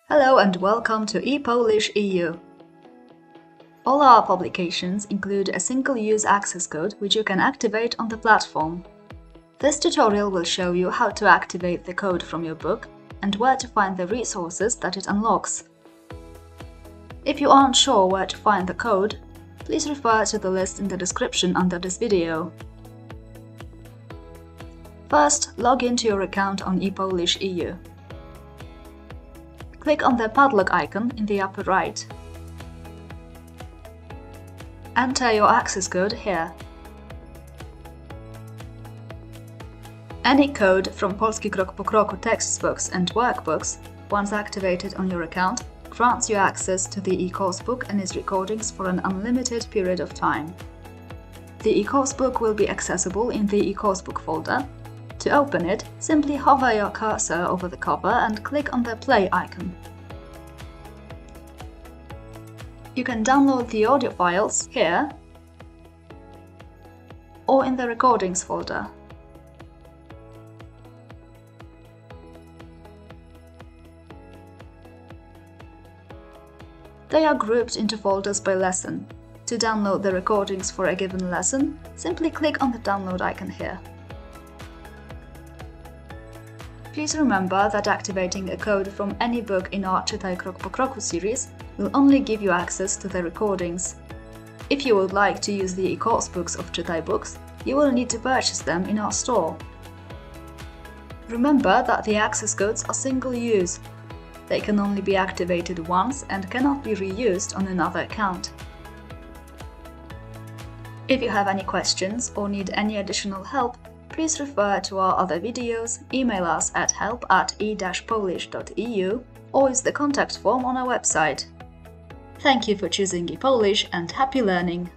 Hello and welcome to e-polish.eu. All our publications include a single-use access code which you can activate on the platform. This tutorial will show you how to activate the code from your book and where to find the resources that it unlocks. If you aren't sure where to find the code, please refer to the list in the description under this video. First, log into your account on e-polish.eu. Click on the padlock icon in the upper right. Enter your access code here. Any code from Polski Krok po Kroku textbooks and workbooks, once activated on your account, grants you access to the e-coursebook and its recordings for an unlimited period of time. The e-coursebook will be accessible in the e-coursebook folder. To open it, simply hover your cursor over the cover and click on the play icon. You can download the audio files here or in the recordings folder. They are grouped into folders by lesson. To download the recordings for a given lesson, simply click on the download icon here. Please remember that activating a code from any book in our Czytaj Krok po Kroku series will only give you access to the recordings. If you would like to use the e-course books of Czytaj books, you will need to purchase them in our store. Remember that the access codes are single-use. They can only be activated once and cannot be reused on another account. If you have any questions or need any additional help, please refer to our other videos, email us at help@e-polish.eu or use the contact form on our website. Thank you for choosing e-Polish and happy learning!